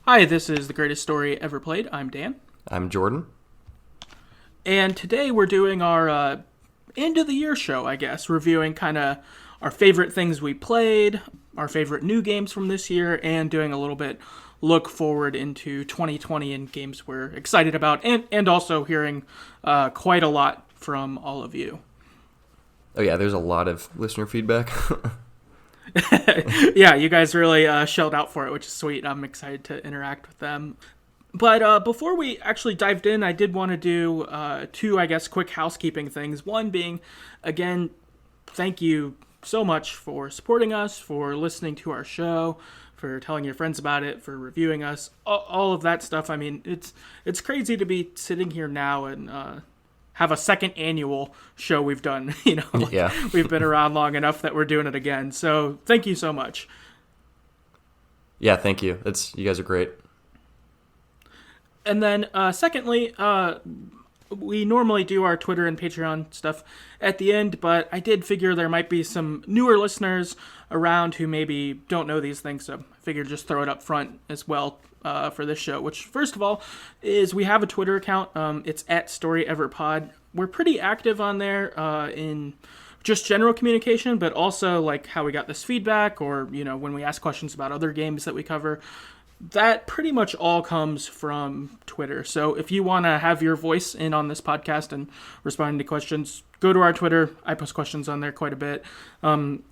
Hi, this is The Greatest Story Ever Played. I'm Dan. I'm Jordan. And today we're doing our end of the year show, I guess, reviewing kind of our favorite things we played, our favorite new games from this year, and doing a little bit look forward into 2020 and games we're excited about, and also hearing quite a lot from all of you. Oh yeah, there's a lot of listener feedback. Yeah, you guys really shelled out for it, which is sweet. I'm excited to interact with them. But before we actually dived in, I did want to do two, I guess, quick housekeeping things. One being, again, thank you so much for supporting us, for listening to our show, for telling your friends about it, for reviewing us, all of that stuff. I mean, it's crazy to be sitting here now and have a second annual show we've done. Yeah. We've been around long enough that we're doing it again. So thank you so much. Yeah, thank you. You guys are great. And then, secondly, we normally do our Twitter and Patreon stuff at the end, but I did figure there might be some newer listeners around who maybe don't know these things, so I figured just throw it up front as well for this show, which, first of all, is we have a Twitter account. It's at StoryEverPod. We're pretty active on there in just general communication, but also like how we got this feedback or, when we ask questions about other games that we cover. That pretty much all comes from Twitter. So if you want to have your voice in on this podcast and respond to questions, go to our Twitter. I post questions on there quite a bit.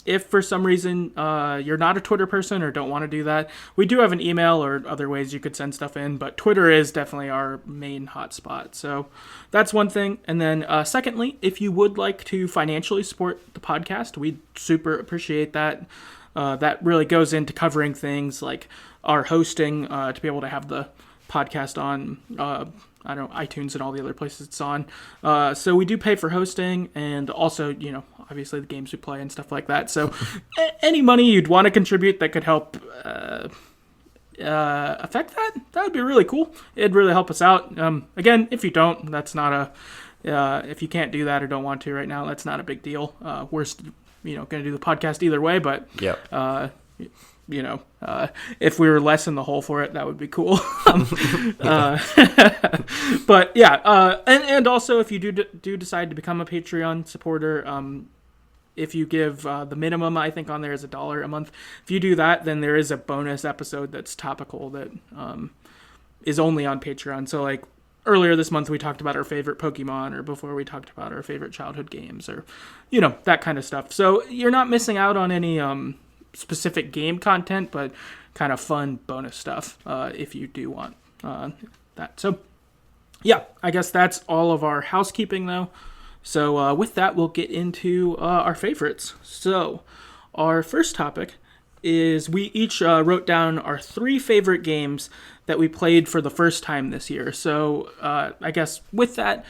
If for some reason you're not a Twitter person or don't want to do that, we do have an email or other ways you could send stuff in, but Twitter is definitely our main hotspot. So that's one thing. And then secondly, if you would like to financially support the podcast, we'd super appreciate that. That really goes into covering things like our hosting to be able to have the podcast on iTunes and all the other places it's on. So we do pay for hosting and also, obviously the games we play and stuff like that. So any money you'd want to contribute that could help affect that would be really cool. It'd really help us out. Again, if you don't, that's not if you can't do that or don't want to right now, that's not a big deal. We're going to do the podcast either way, but Yep. If we were less in the hole for it, that would be cool. But yeah, and also if you do decide to become a Patreon supporter, if you give the minimum, I think on there is $1 a month. If you do that, then there is a bonus episode that's topical that is only on Patreon. So like earlier this month, we talked about our favorite Pokemon, or before we talked about our favorite childhood games, or that kind of stuff. So you're not missing out on any specific game content, but kind of fun bonus stuff if you do want that. So yeah, I guess that's all of our housekeeping though. So with that, we'll get into our favorites. So our first topic is we each wrote down our 3 favorite games that we played for the first time this year. So I guess with that,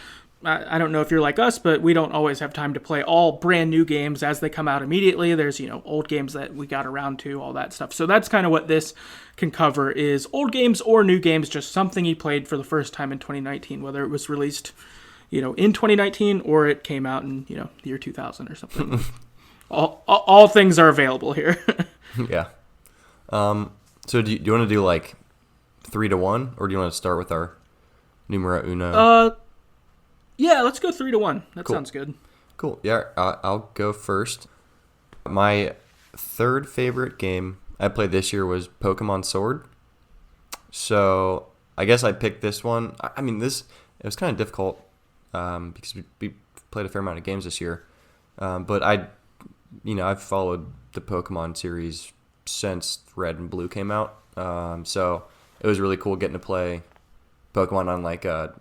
I don't know if you're like us, but we don't always have time to play all brand new games as they come out immediately. There's, old games that we got around to, all that stuff. So that's kind of what this can cover is old games or new games, just something you played for the first time in 2019, whether it was released, in 2019 or it came out in, the year 2000 or something. all things are available here. Yeah. So do you want to do like 3 to 1, or do you want to start with our numero uno? Yeah, let's go 3 to 1. That Cool. sounds good. Cool. Yeah, I'll go first. My third favorite game I played this year was Pokemon Sword. So I guess I picked this one. I mean, it was kind of difficult because we played a fair amount of games this year. But I've followed the Pokemon series since Red and Blue came out. So it was really cool getting to play Pokemon on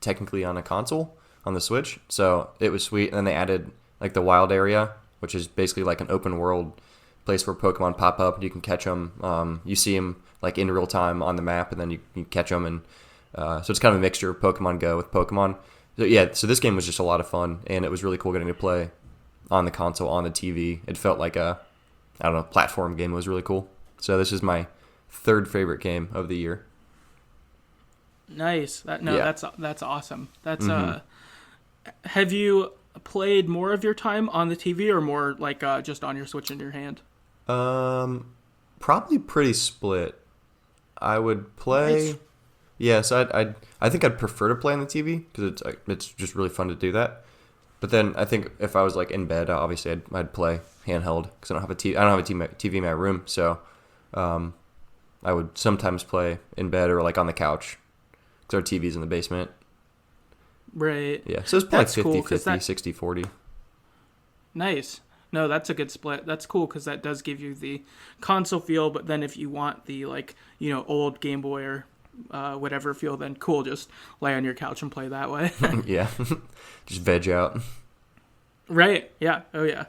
technically on a console on the Switch. So it was sweet. And then they added like the wild area, which is basically like an open world place where Pokemon pop up and you can catch them. You see them like in real time on the map, and then you catch them. And so it's kind of a mixture of Pokemon Go with Pokemon. So yeah, so this game was just a lot of fun, and it was really cool getting to play on the console, on the TV. It felt like platform game. It was really cool. So this is my third favorite game of the year. Nice. Yeah. That's awesome. That's have you played more of your time on the TV or more like just on your Switch in your hand? Probably pretty split. I would play. Nice. Yes, I think I'd prefer to play on the TV because it's just really fun to do that. But then I think if I was like in bed, obviously I'd play handheld because I don't have a TV. I don't have a TV in my room, so I would sometimes play in bed or like on the couch because our TV's in the basement. Right. Yeah, so it's probably That's 50, cool, 'cause 50, 60, 40. Nice. No, that's a good split. That's cool because that does give you the console feel. But then if you want the like old Game Boy or whatever feel, then cool, just lay on your couch and play that way. Yeah, just veg out. Right. Yeah. Oh yeah.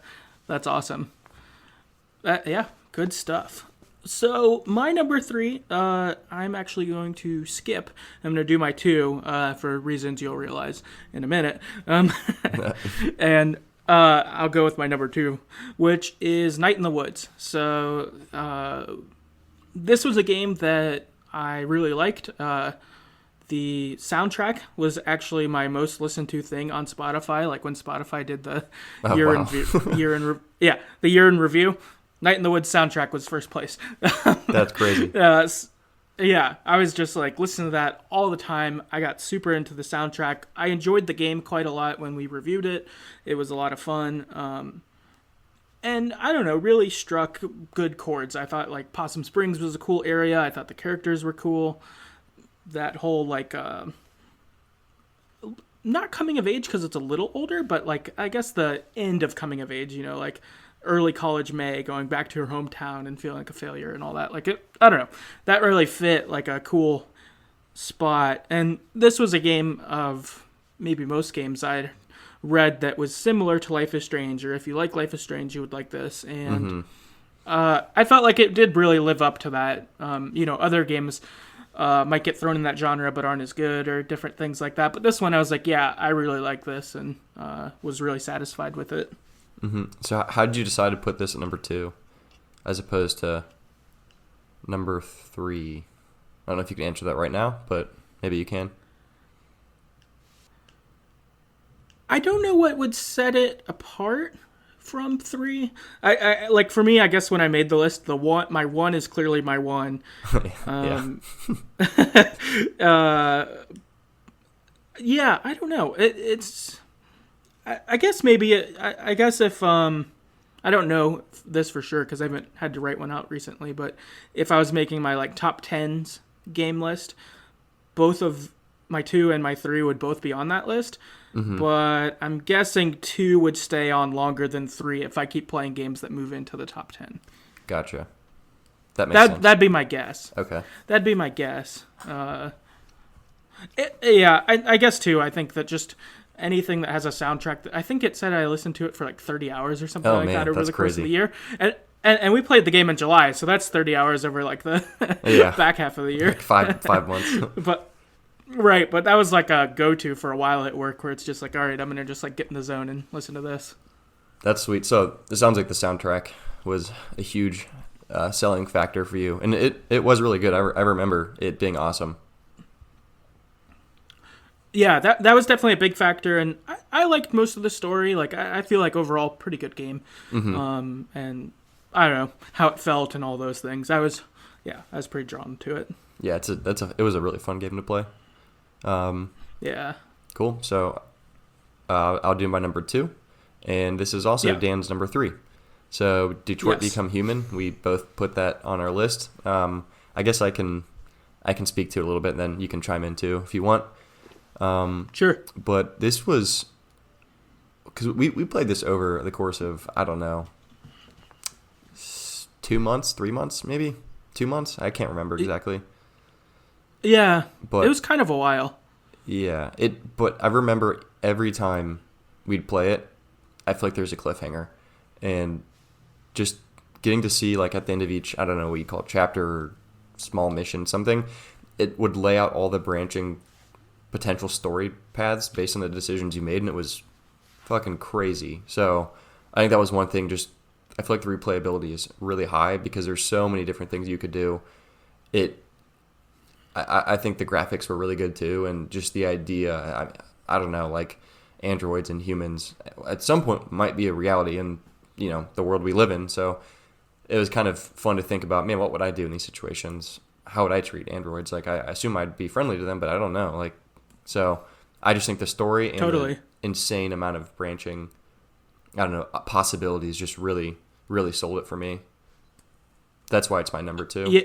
That's awesome. Yeah. Good stuff. So my number 3, I'm actually going to skip. I'm going to do my 2 for reasons you'll realize in a minute. And I'll go with my number 2, which is Night in the Woods. So this was a game that I really liked. The soundtrack was actually my most listened to thing on Spotify. Like when Spotify did the the year in review, Night in the Woods soundtrack was first place. That's crazy. Yeah, I was just like listening to that all the time. I got super into the soundtrack. I enjoyed the game quite a lot when we reviewed it. It was a lot of fun. And I don't know, really struck good chords. I thought like Possum Springs was a cool area. I thought the characters were cool. That whole like not coming of age because it's a little older, but like I guess the end of coming of age, like early college May going back to her hometown and feeling like a failure and all that. Like I don't know, that really fit like a cool spot. And this was a game of maybe most games I read that was similar to Life is Strange, or if you like Life is Strange, you would like this. And I felt like it did really live up to that. Other games might get thrown in that genre but aren't as good, or different things like that. But this one I was like, yeah, I really like this, and was really satisfied with it. Mm-hmm. So how did you decide to put this at number 2 as opposed to number 3? I don't know if you can answer that right now, but maybe you can. I don't know what would set it apart from 3. I like, for me, I guess when I made the list, my 1 is clearly my 1. Yeah, I don't know. It's I guess maybe I guess if I don't know this for sure because I haven't had to write one out recently, but if I was making my like top 10s game list, both of my 2 and my 3 would both be on that list. Mm-hmm. But I'm guessing 2 would stay on longer than 3 if I keep playing games that move into the top 10. Gotcha. That makes sense. That'd be my guess. Okay. That'd be my guess. I guess too. I think that just anything that has a soundtrack. I think it said I listened to it for like 30 hours or something that over the course of the year. And we played the game in July, so that's 30 hours over like the back half of the year. Like 5 months. But that was like a go-to for a while at work, where it's just like, all right, I'm gonna just like get in the zone and listen to this. That's sweet. So it sounds like the soundtrack was a huge selling factor for you, and it was really good. I remember it being awesome. Yeah, that was definitely a big factor, and I liked most of the story. Like I feel like overall pretty good game. Mm-hmm. And I don't know how it felt and all those things. I was pretty drawn to it. Yeah, it was a really fun game to play. Yeah. Cool. So I'll do my number 2, and this is also Dan's number 3. So Detroit Become Human. We both put that on our list. I guess I can speak to it a little bit, and then you can chime in too if you want. Sure. But this was because we played this over the course of, I don't know, 2 months, 3 months, maybe 2 months. I can't remember exactly. Yeah, but it was kind of a while. Yeah, but I remember every time we'd play it, I feel like there's a cliffhanger, and just getting to see like at the end of each, I don't know what you call it, chapter or small mission, something, it would lay out all the branching potential story paths based on the decisions you made, and it was fucking crazy. So I think that was one thing. Just I feel like the replayability is really high because there's so many different things you could do. I think the graphics were really good too, and just the idea, I don't know, like androids and humans at some point might be a reality in, the world we live in. So it was kind of fun to think about, man, what would I do in these situations? how would I treat androids? Like, I assume I'd be friendly to them, but I don't know. Like, so I just think the story and Totally. the insane amount of branching, I don't know, possibilities just really, really sold it for me. That's why it's my number 2. Yeah.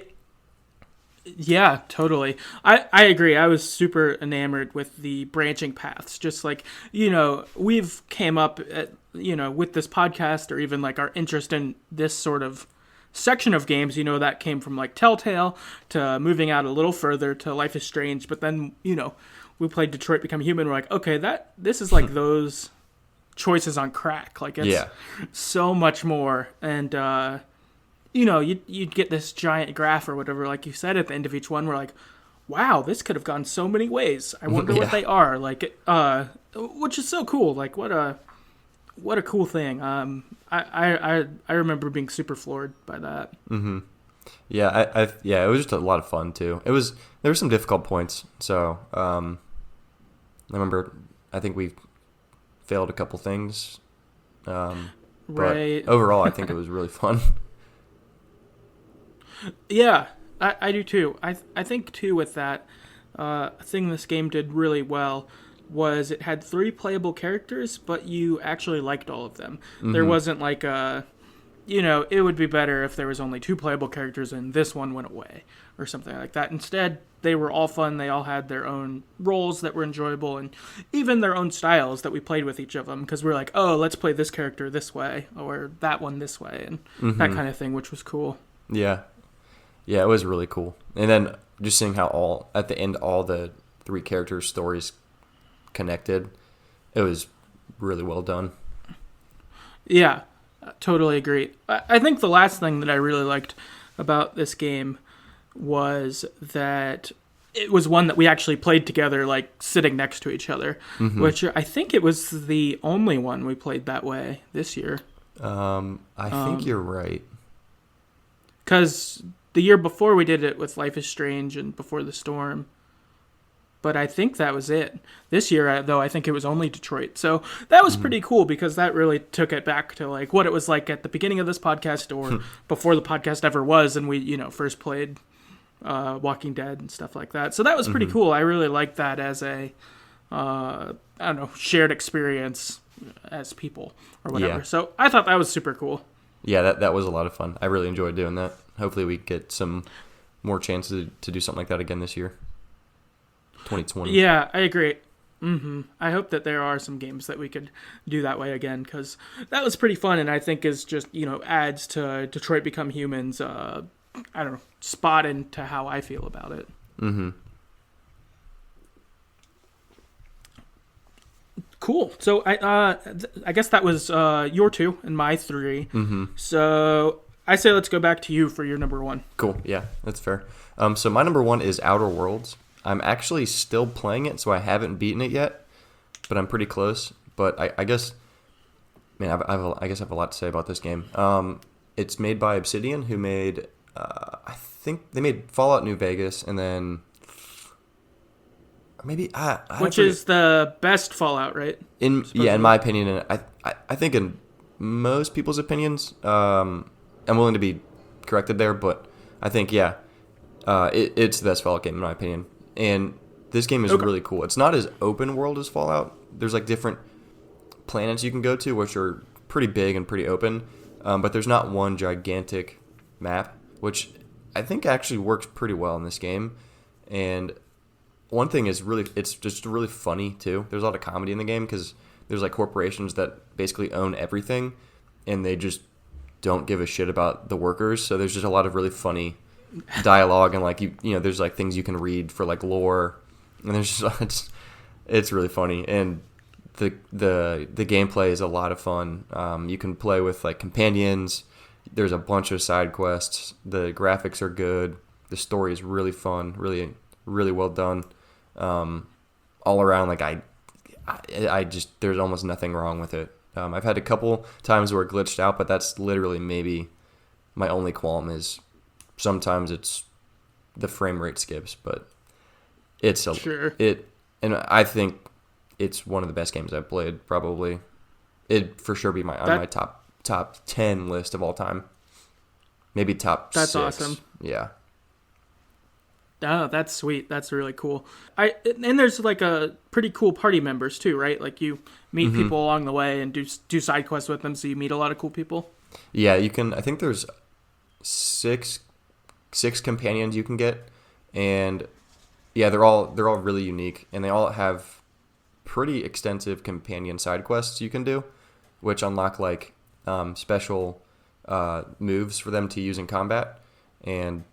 Yeah, totally. I agree. I was super enamored with the branching paths. Just like, we've came up at, with this podcast, or even like our interest in this sort of section of games, that came from like Telltale to moving out a little further to Life is Strange. But then, we played Detroit Become Human. We're like, okay, this is like those choices on crack. Like, it's so much more. And, you'd get this giant graph or whatever, like you said, at the end of each one. We're like, wow, this could have gone so many ways. I wonder what they are. Like, which is so cool. Like, what a cool thing. I remember being super floored by that. Mm-hmm. Yeah, it was just a lot of fun too. There were some difficult points. So, I remember, I think we failed a couple things. Right. But overall, I think it was really fun. Yeah, I do too. I think too with that, a thing this game did really well was it had 3 playable characters, but you actually liked all of them. Mm-hmm. There wasn't like it would be better if there was only 2 playable characters and this one went away or something like that. Instead, they were all fun. They all had their own roles that were enjoyable, and even their own styles that we played with each of them, because we're like, oh, let's play this character this way or that one this way, and that kind of thing, which was cool. Yeah. Yeah, it was really cool. And then just seeing how at the end, all the 3 characters' stories connected, it was really well done. Yeah, totally agree. I think the last thing that I really liked about this game was that it was one that we actually played together, like sitting next to each other, which I think it was the only one we played that way this year. I think you're right. Because the year before we did it with Life is Strange and Before the Storm. But I think that was it. This year, though, I think it was only Detroit. So that was pretty cool, because that really took it back to like what it was like at the beginning of this podcast, or before the podcast ever was, and we, first played Walking Dead and stuff like that. So that was pretty cool. I really liked that as a, shared experience as people or whatever. Yeah. So I thought that was super cool. Yeah, that was a lot of fun. I really enjoyed doing that. Hopefully we get some more chances to do something like that again this year. 2020. Yeah, I agree. I hope that there are some games that we could do that way again, because that was pretty fun, and I think is just, adds to Detroit Become Human's, spot into how I feel about it. Cool. So I guess that was your 2 and my 3. So I say let's go back to you for your number 1. Cool. Yeah, that's fair. So my number 1 is Outer Worlds. I'm actually still playing it, so I haven't beaten it yet, but I'm pretty close. But I guess, man, I guess I have a lot to say about this game. It's made by Obsidian, who made, I think they made Fallout New Vegas, and then maybe which is the best Fallout, right? In my opinion, and I think in most people's opinions, I'm willing to be corrected there, but I think it's the best Fallout game in my opinion. And this game is really cool. It's not as open world as Fallout. There's like different planets you can go to, which are pretty big and pretty open, but there's not one gigantic map, which I think actually works pretty well in this game. And one thing is it's just really funny too. There's a lot of comedy in the game, because there's like corporations that basically own everything, and they just don't give a shit about the workers. So there's just a lot of really funny dialogue, and like there's like things you can read for like lore, and there's just it's really funny. And the gameplay is a lot of fun. You can play with like companions. There's a bunch of side quests. The graphics are good. The story is really fun, really really well done. All around, like I just, there's almost nothing wrong with it. I've had a couple times where it glitched out, but that's literally maybe my only qualm is sometimes it's the frame rate skips, but it's and I think it's one of the best games I've played. Probably, it'd for sure be on my top 10 list of all time. Maybe top 6. That's awesome. Yeah. Oh, that's sweet. That's really cool. And there's like a pretty cool party members too, right? Like you meet people along the way and do side quests with them, so you meet a lot of cool people. Yeah, you can. I think there's six companions you can get, and yeah, they're all really unique, and they all have pretty extensive companion side quests you can do, which unlock like special moves for them to use in combat, and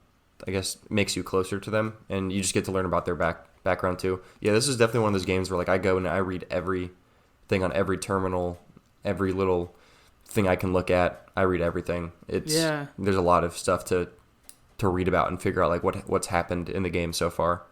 I guess makes you closer to them, and you just get to learn about their background too. Yeah, this is definitely one of those games where like I go and I read everything on every terminal, every little thing I can look at. I read everything. There's a lot of stuff to read about and figure out like what's happened in the game so far.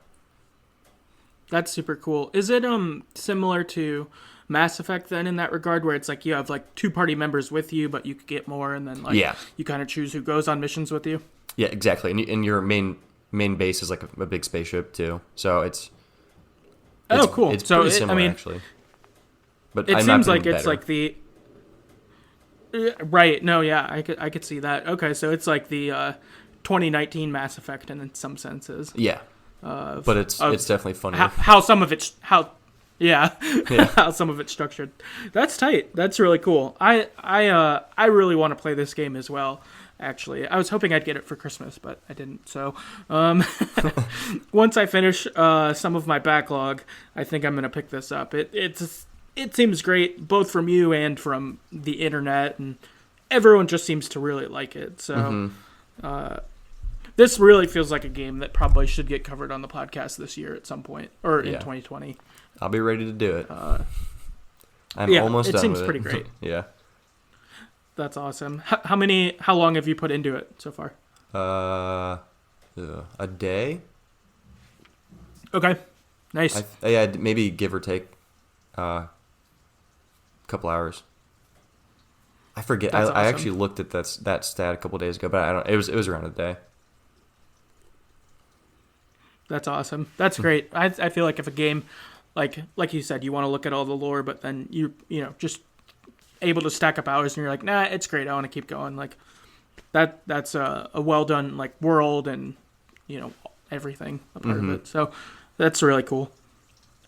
That's super cool. Is it similar to Mass Effect then in that regard, where it's like you have like 2 party members with you, but you could get more, and then like you kind of choose who goes on missions with you? Yeah, exactly. And your main base is like a big spaceship too. So it's cool. It's so pretty similar actually. But it I'm seems like better. it's like the right. No, yeah, I could see that. Okay, so it's like the 2019 Mass Effect in some senses. Yeah. But it's definitely funny. How some of it's how some of it's structured. That's tight. That's really cool. I really want to play this game as well. Actually, I was hoping I'd get it for Christmas, but I didn't. So, once I finish some of my backlog, I think I'm gonna pick this up. It seems great, both from you and from the internet, and everyone just seems to really like it. So, this really feels like a game that probably should get covered on the podcast this year at some point, or in 2020. I'll be ready to do it. I'm almost done with it. It seems pretty great. Yeah. That's awesome. How long have you put into it so far? A day. Okay. Nice. Maybe give or take a couple hours. I forget. That's awesome. I actually looked at that stat a couple days ago, but I don't. It was around a day. That's awesome. That's great. I feel like if a game, like you said, you want to look at all the lore, but then you just able to stack up hours and you're like, nah, it's great, I want to keep going. Like that's a well done like world and everything a part of it. So that's really cool.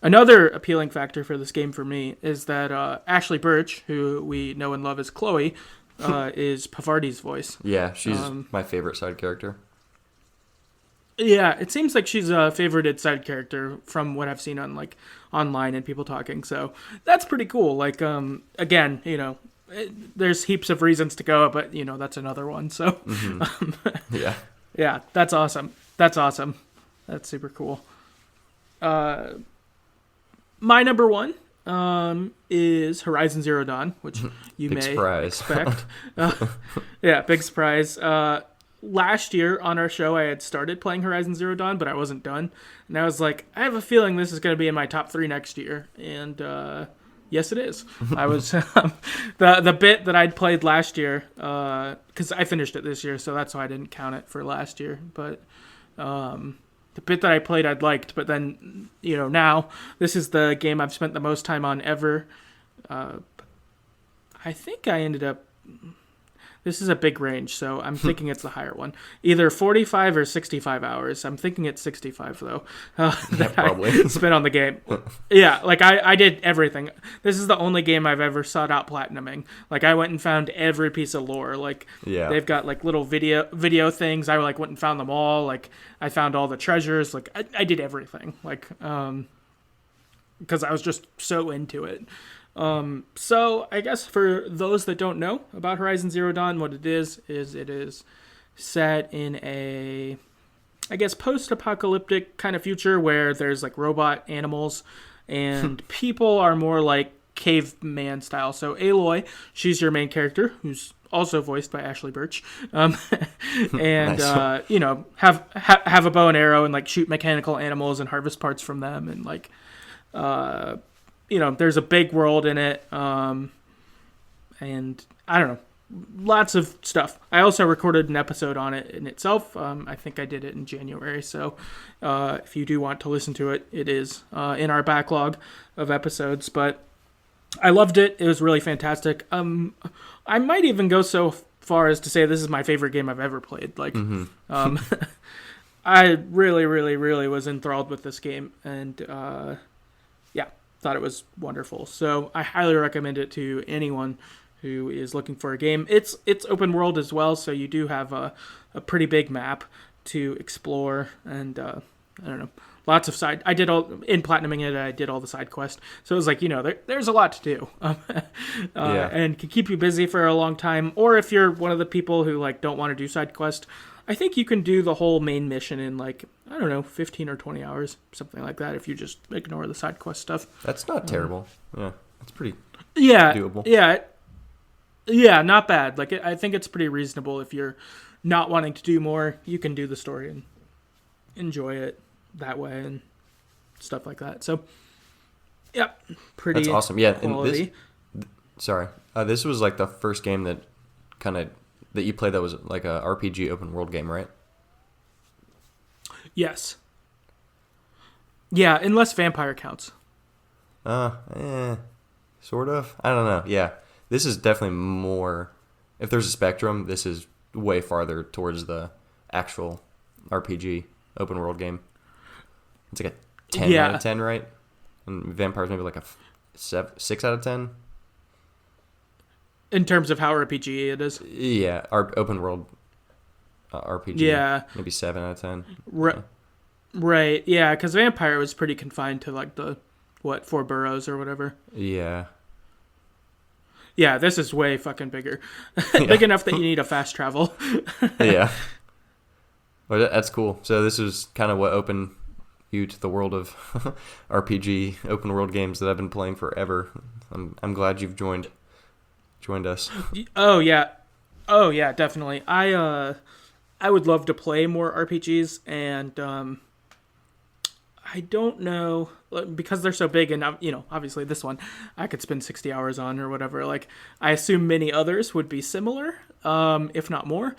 Another appealing factor for this game for me is that Ashley Birch, who we know and love as Chloe, is Pavardi's voice. Yeah, she's my favorite side character. Yeah, it seems like she's a favorited side character from what I've seen on like online and people talking. So that's pretty cool. Like, again, there's heaps of reasons to go, but that's another one. So, yeah, that's awesome. That's super cool. My number one is Horizon Zero Dawn, which you may expect. Yeah, big surprise. Last year on our show, I had started playing Horizon Zero Dawn, but I wasn't done. And I was like, I have a feeling this is going to be in my top 3 next year. And yes, it is. I was the bit that I'd played last year, because I finished it this year, so that's why I didn't count it for last year. But the bit that I played, I'd liked. But then, now this is the game I've spent the most time on ever. I think I ended up... This is a big range, so I'm thinking it's the higher one. Either 45 or 65 hours. I'm thinking it's 65, though. Probably. I spent on the game. Yeah, like I did everything. This is the only game I've ever sought out platinuming. Like, I went and found every piece of lore. Like, they've got, like, little video things. I, like, went and found them all. Like, I found all the treasures. Like, I did everything. Like, because I was just so into it. So I guess for those that don't know about Horizon Zero Dawn, what it is it is set in a, I guess, post-apocalyptic kind of future where there's like robot animals and people are more like caveman style. So Aloy, she's your main character, who's also voiced by Ashley Birch, and Nice. Have a bow and arrow and like shoot mechanical animals and harvest parts from them, and like there's a big world in it, and I don't know, lots of stuff. I also recorded an episode on it in itself. I think I did it in January, so if you do want to listen to it, it is in our backlog of episodes. But I loved it. It was really fantastic. I might even go so far as to say this is my favorite game I've ever played. Like, I really, really, really was enthralled with this game, and yeah, thought it was wonderful. So I highly recommend it to anyone who is looking for a game. It's open world as well, so you do have a pretty big map to explore, and I don't know, lots of side. I did all in platinuming it. I did all the side quests, so it was like there's a lot to do, Yeah. and can keep you busy for a long time. Or if you're one of the people who like don't want to do side quest, I think you can do the whole main mission in like I don't know 15 or 20 hours, something like that. If you just ignore the side quest stuff. That's not terrible. Yeah, that's pretty Yeah, doable. yeah, not bad. Like I think it's pretty reasonable if you're not wanting to do more. You can do the story and enjoy it that way and stuff like that. So, yeah, pretty. That's awesome. Yeah, quality. and this was like the first game that that you played that was like a RPG open world game, right? Yes. Yeah, unless Vampire counts. Sort of. I don't know. Yeah, this is definitely more. If there's a spectrum, this is way farther towards the actual RPG open world game. It's like a 10 out of 10, right? And Vampire's maybe like a 6 out of 10. In terms of how RPG it is. Yeah, our open world RPG. Yeah. Maybe 7 out of 10. Right. Yeah, because Vampire was pretty confined to like the 4 boroughs or whatever. Yeah. Yeah, this is way fucking bigger. Big enough that you need a fast travel. Yeah. Well, that's cool. So this is kind of what opened you to the world of RPG open world games that I've been playing forever. I'm glad you've joined us. Oh yeah, definitely. I would love to play more RPGs, and I don't know because they're so big, and obviously this one I could spend 60 hours on or whatever. Like I assume many others would be similar, if not more.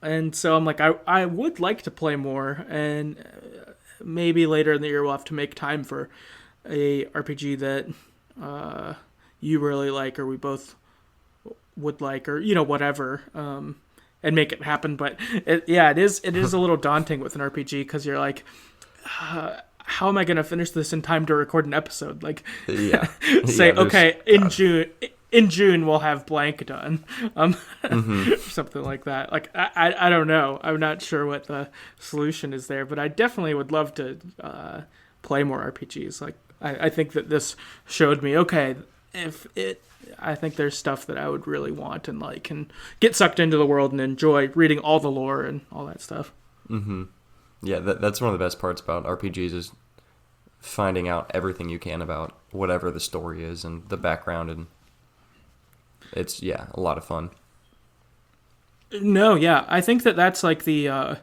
And so I'm like, I would like to play more, and maybe later in the year we'll have to make time for a RPG that you really like, or we both would like, or whatever, and make it happen. But it is a little daunting with an RPG because you're like, how am I going to finish this in time to record an episode? Like, Yeah. say Yeah, okay, in June we'll have blank done, something like that. Like I don't know. I'm not sure what the solution is there, but I definitely would love to play more RPGs. Like I think that this showed me I think there's stuff that I would really want and like and get sucked into the world and enjoy reading all the lore and all that stuff. Mm-hmm. Yeah, that's one of the best parts about RPGs is finding out everything you can about whatever the story is and the background, and it's a lot of fun. No, yeah, I think that's like the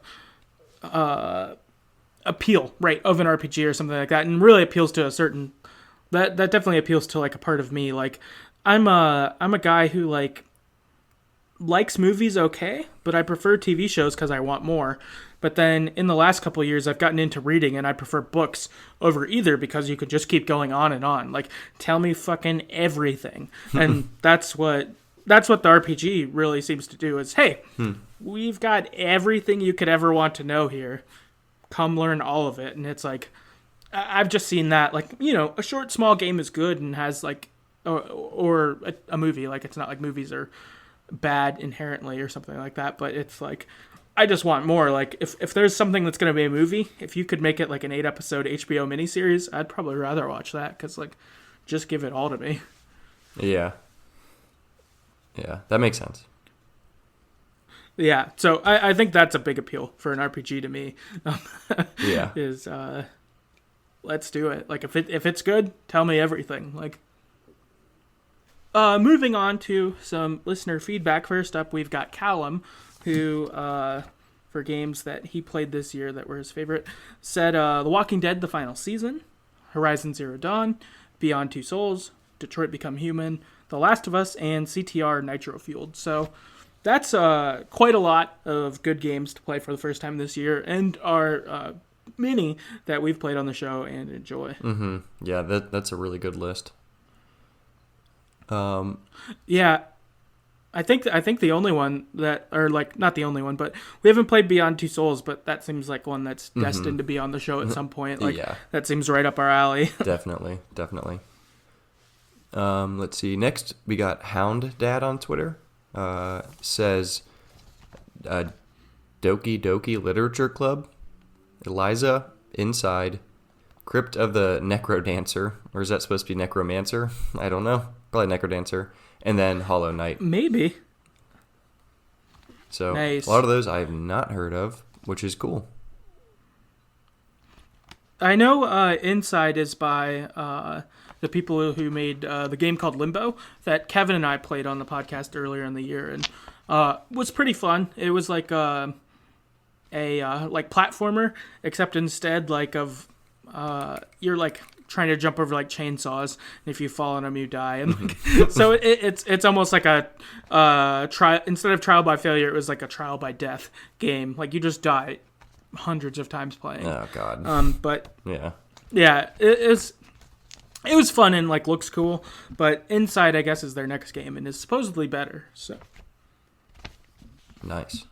appeal, right, of an RPG or something like that, and really appeals to a certain that definitely appeals to like a part of me. Like I'm a guy who like likes movies okay, but I prefer TV shows because I want more. But then in the last couple of years, I've gotten into reading, and I prefer books over either because you could just keep going on and on. Like, tell me fucking everything, and that's what the RPG really seems to do. Is hey, we've got everything you could ever want to know here. Come learn all of it, and it's like I've just seen that. Like a short, small game is good and has like, or a movie. Like it's not like movies are bad inherently or something like that, but it's like I just want more. Like if there's something that's going to be a movie, if you could make it like an 8-episode HBO miniseries, I'd probably rather watch that because like just give it all to me. Yeah, that makes sense. Yeah, so I think that's a big appeal for an RPG to me. Yeah, is let's do it. Like if it's good, tell me everything. Like moving on to some listener feedback. First up, we've got Callum, who, for games that he played this year that were his favorite, said The Walking Dead, the final season, Horizon Zero Dawn, Beyond Two Souls, Detroit Become Human, The Last of Us, and CTR Nitro Fueled. So that's quite a lot of good games to play for the first time this year, and are many that we've played on the show and enjoy. Mm-hmm. Yeah, that's a really good list. Yeah. I think the only one that, or like not the only one, but we haven't played Beyond Two Souls, but that seems like one that's destined to be on the show at some point. Like Yeah. that seems right up our alley. Definitely. Let's see. Next, we got Hound Dad on Twitter. Says, Doki Doki Literature Club, Eliza, Inside, Crypt of the Necrodancer, or is that supposed to be Necromancer? I don't know. Probably Necrodancer. And then Hollow Knight. Maybe. So Nice. a lot of those I have not heard of, which is cool. I know Inside is by the people who made the game called Limbo that Kevin and I played on the podcast earlier in the year, and was pretty fun. It was like a like platformer, except instead like of you're like trying to jump over like chainsaws, and if you fall on them you die, and like, so it's almost like a trial. Instead of trial by failure, it was like a trial by death game. Like you just die hundreds of times playing. Oh God. But Yeah. it was fun and like looks cool. But Inside, I guess, is their next game and is supposedly better. So Nice.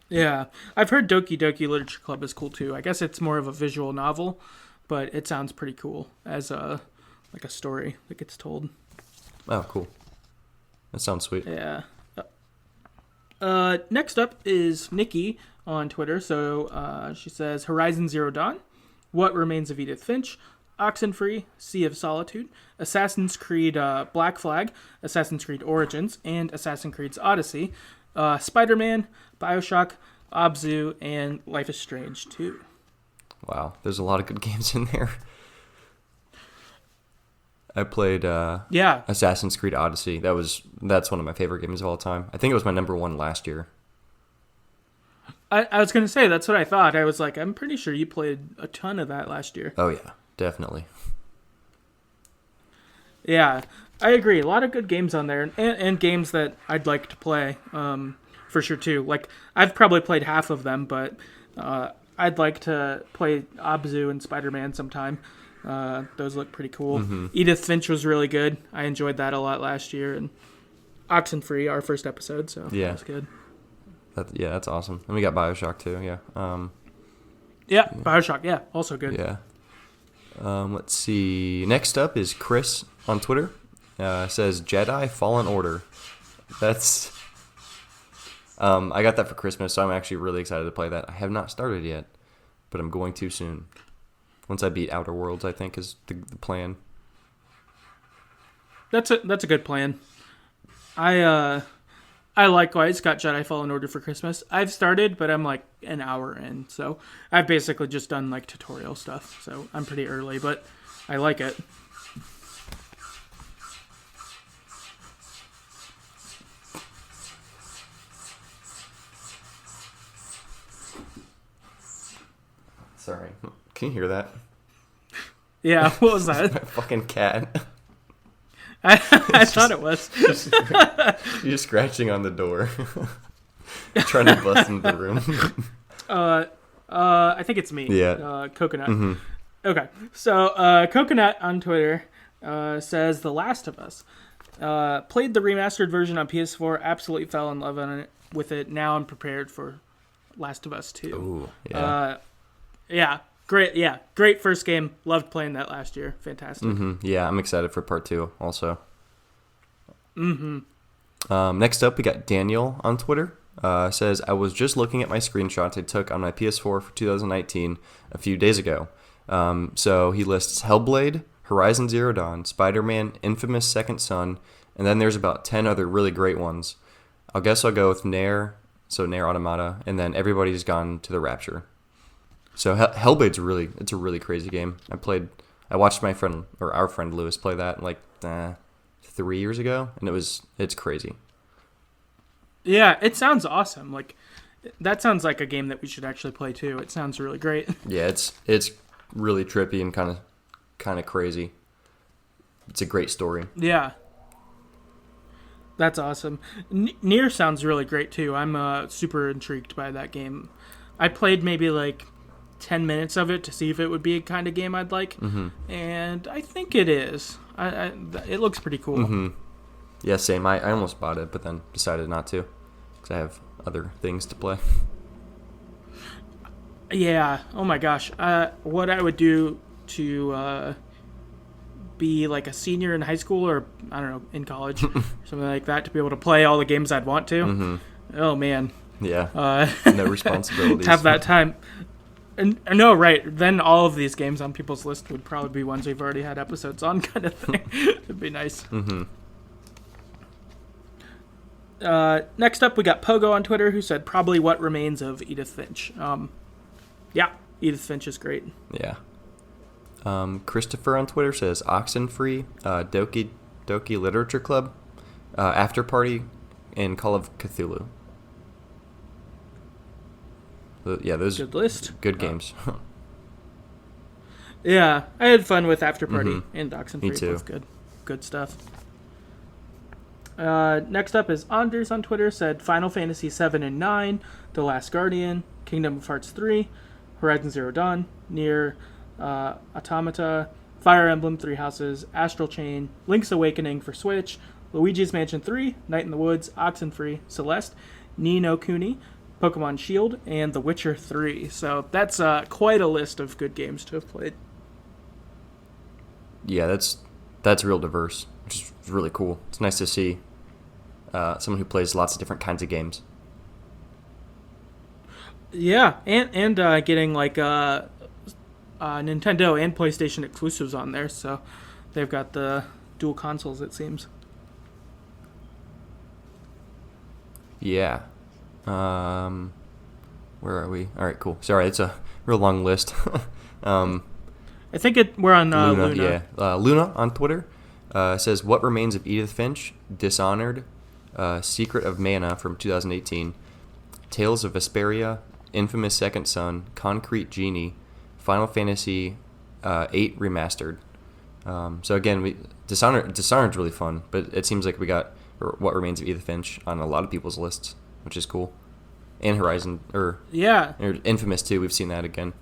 yeah, I've heard Doki Doki Literature Club is cool too. I guess it's more of a visual novel, but it sounds pretty cool as a like a story that gets told. Oh, cool. That sounds sweet. Yeah. Next up is Nikki on Twitter. So she says Horizon Zero Dawn, What Remains of Edith Finch, Oxenfree, Sea of Solitude, Assassin's Creed Black Flag, Assassin's Creed Origins, and Assassin's Creed Odyssey, Spider-Man, Bioshock, Abzu, and Life is Strange 2. Wow, there's a lot of good games in there. I played Assassin's Creed Odyssey. That's one of my favorite games of all time. I think it was my number one last year. I was going to say, that's what I thought. I was like, I'm pretty sure you played a ton of that last year. Oh yeah, definitely. Yeah, I agree. A lot of good games on there, and games that I'd like to play, for sure too. Like, I've probably played half of them, but I'd like to play Abzu and Spider-Man sometime. Those look pretty cool. Mm-hmm. Edith Finch was really good. I enjoyed that a lot last year. And Oxenfree, our first episode, so Yeah. that was good. That's awesome. And we got Bioshock too, yeah. Yeah, Bioshock, yeah, also good. Yeah. Let's see. Next up is Chris on Twitter. Says Jedi Fallen Order. That's... I got that for Christmas, so I'm actually really excited to play that. I have not started yet, but I'm going to soon. Once I beat Outer Worlds, I think, is the plan. That's a good plan. I likewise got Jedi Fallen Order for Christmas. I've started, but I'm like an hour in, so I've basically just done like tutorial stuff. So I'm pretty early, but I like it. Sorry. Can you hear that? Yeah, what was that? My fucking cat. I thought it was. You're scratching on the door. Trying to bust into the room. I think it's me. Yeah. Coconut. Mm-hmm. Okay, so Coconut on Twitter says The Last of Us. Played the remastered version on PS4. Absolutely fell in love with it. Now I'm prepared for Last of Us 2. Ooh, yeah. Yeah, great. Yeah, great first game. Loved playing that last year. Fantastic. Mm-hmm. Yeah, I'm excited for part 2 also. Mm-hmm. Next up, we got Daniel on Twitter. Says, I was just looking at my screenshots I took on my PS4 for 2019 a few days ago. So he lists Hellblade, Horizon Zero Dawn, Spider-Man, Infamous Second Son, and then there's about 10 other really great ones. I'll go with Nier, so Nier Automata, and then Everybody's Gone to the Rapture. So Hellblade's it's a really crazy game. I watched our friend Lewis play that like 3 years ago, and it's crazy. Yeah, it sounds awesome. Like that sounds like a game that we should actually play too. It sounds really great. Yeah, it's really trippy and kind of crazy. It's a great story. Yeah. That's awesome. Nier sounds really great too. I'm super intrigued by that game. I played maybe like 10 minutes of it to see if it would be a kind of game I'd like, and I think it is. It looks pretty cool. Mm-hmm. Yeah, same. I almost bought it, but then decided not to because I have other things to play. Yeah. Oh my gosh. What I would do to be like a senior in high school, or I don't know, in college, something like that, to be able to play all the games I'd want to. Mm-hmm. Oh man. Yeah. No responsibilities. To have that time. And no, right. Then all of these games on people's list would probably be ones we've already had episodes on, kind of thing. It'd be nice. Mm-hmm. Next up, we got Pogo on Twitter, who said probably What Remains of Edith Finch. Yeah, Edith Finch is great. Yeah. Christopher on Twitter says Oxenfree, Doki Doki Literature Club, After Party, and Call of Cthulhu. Yeah, those good list. Good games. Yeah, I had fun with After Party and Oxenfree. Me too. Both good stuff. Next up is Anders on Twitter, said Final Fantasy 7 and 9, The Last Guardian, Kingdom of Hearts 3, Horizon Zero Dawn, Nier Automata, Fire Emblem 3 Houses, Astral Chain, Link's Awakening for Switch, Luigi's Mansion 3, Night in the Woods, Oxenfree, Celeste, Ni no Kuni, Pokemon Shield, and The Witcher 3. So that's quite a list of good games to have played. Yeah, that's real diverse, which is really cool. It's nice to see someone who plays lots of different kinds of games. Yeah, and getting like Nintendo and PlayStation exclusives on there, so they've got the dual consoles, it seems. Yeah. Where are we? All right, cool. Sorry, it's a real long list. I think we're on Luna. Luna. Yeah, Luna on Twitter says, "What Remains of Edith Finch, Dishonored, Secret of Mana from 2018, Tales of Vesperia, Infamous Second Son, Concrete Genie, Final Fantasy 8 Remastered." So again, Dishonored's really fun, but it seems like we got What Remains of Edith Finch on a lot of people's lists, which is cool. And Horizon, or Infamous too. We've seen that again.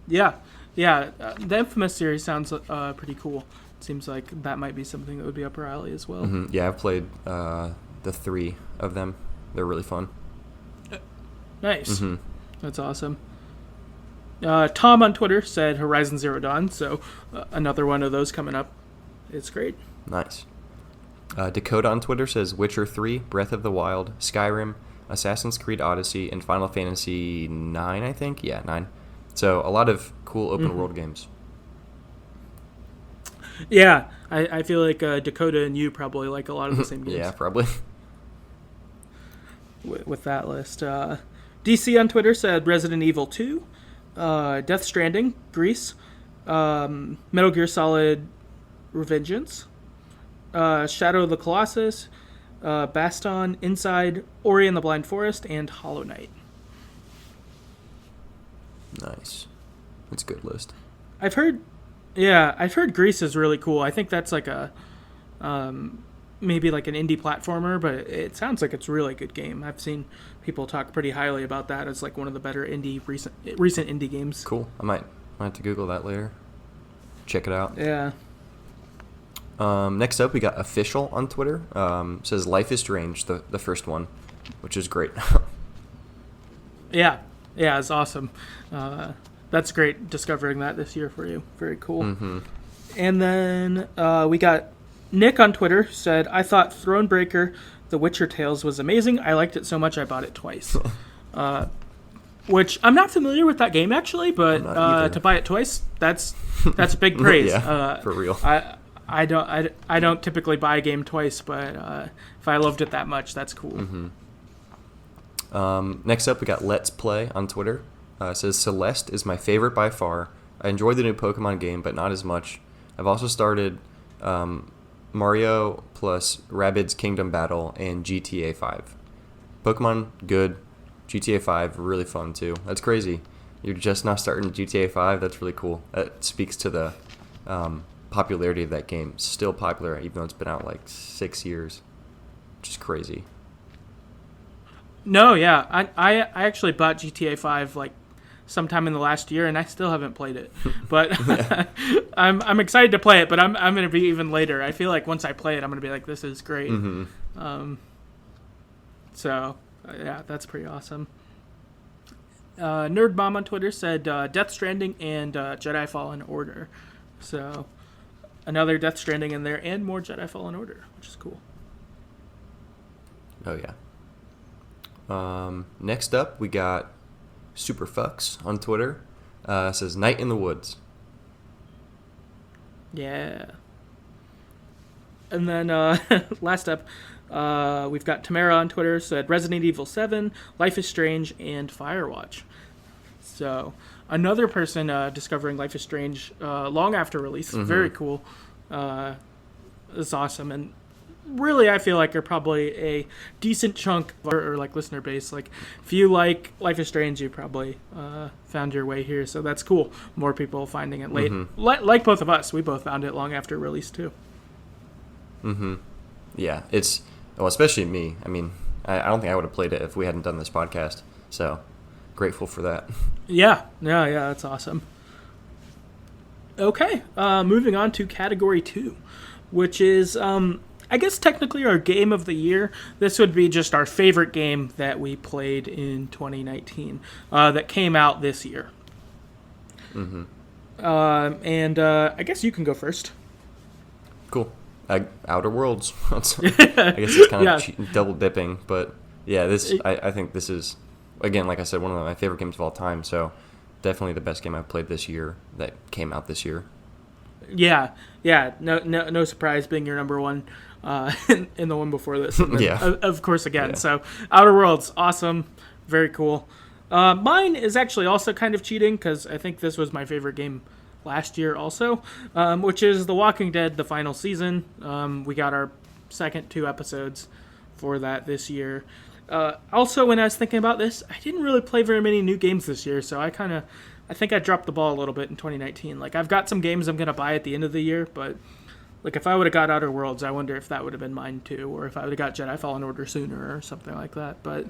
Yeah. The Infamous series sounds pretty cool. It seems like that might be something that would be up our alley as well. Mm-hmm. Yeah, I've played the 3 of them. They're really fun. Nice. Mm-hmm. That's awesome. Tom on Twitter said Horizon Zero Dawn, so another one of those coming up. It's great. Nice. Dakota on Twitter says Witcher 3, Breath of the Wild, Skyrim, Assassin's Creed Odyssey, and Final Fantasy 9, I think? Yeah, 9. So a lot of cool open world games. Yeah, I feel like Dakota and you probably like a lot of the same games. Yeah, probably. With that list. DC on Twitter said Resident Evil 2, Death Stranding, Grease, Metal Gear Solid Revengeance, Shadow of the Colossus, Baston, Inside, Ori and the Blind Forest, and Hollow Knight. Nice. That's a good list. I've heard Grease is really cool. I think that's like a maybe like an indie platformer, but it sounds like it's a really good game. I've seen people talk pretty highly about that as like one of the better recent indie games. Cool. I might have to Google that later. Check it out. Yeah. Next up, we got Official on Twitter. Says Life is Strange, the first one, which is great. Yeah, it's awesome. That's great discovering that this year for you. Very cool. Mm-hmm. And then we got Nick on Twitter said, I thought Thronebreaker, The Witcher Tales was amazing. I liked it so much I bought it twice. Which I'm not familiar with that game actually, but to buy it twice, that's big praise. Yeah, for real. I don't typically buy a game twice, but if I loved it that much, that's cool. Mm-hmm. Next up, we got Let's Play on Twitter. It says Celeste is my favorite by far. I enjoyed the new Pokemon game, but not as much. I've also started Mario plus Rabbids Kingdom Battle and GTA 5. Pokemon, good. GTA 5, really fun too. That's crazy. You're just now starting GTA 5. That's really cool. That speaks to the popularity of that game. It's still popular, even though it's been out like 6 years. Which is crazy. No, yeah. I actually bought GTA 5 like sometime in the last year, and I still haven't played it. But I'm excited to play it, but I'm going to be even later. I feel like once I play it, I'm going to be like, this is great. So, yeah, that's pretty awesome. Nerd Mom on Twitter said Death Stranding and Jedi Fallen Order. So, another Death Stranding in there and more Jedi Fallen Order, which is cool. Oh, yeah. Next up, we got Superfucks on Twitter. Says Night in the Woods. Yeah. And then last up, we've got Tamara on Twitter said Resident Evil 7, Life is Strange, and Firewatch. So another person discovering Life is Strange long after release. Very cool. It's awesome. And really, I feel like you're probably a decent chunk or like listener base. Like if you like Life is Strange, you probably found your way here. So that's cool. More people finding it late. Like both of us, we both found it long after release too. Yeah, it's, well, especially me. I mean, I don't think I would have played it if we hadn't done this podcast. So grateful for that. Yeah, that's awesome. Okay, moving on to category 2, which is, I guess technically our game of the year. This would be just our favorite game that we played in 2019 that came out this year. And I guess you can go first. Cool. Outer Worlds. I guess it's kind of double dipping, but yeah, I think this is, again, like I said, one of my favorite games of all time. So definitely the best game I've played this year that came out this year. Yeah. No surprise being your number one in the one before this. Of course, again. Yeah. So Outer Worlds, awesome, very cool. Mine is actually also kind of cheating because I think this was my favorite game last year also, which is The Walking Dead, the final season. We got our second 2 episodes for that this year. Also, when I was thinking about this, I didn't really play very many new games this year, so I think I dropped the ball a little bit in 2019. Like, I've got some games I'm going to buy at the end of the year, but like if I would have got Outer Worlds, I wonder if that would have been mine too, or if I would have got Jedi Fallen Order sooner or something like that. But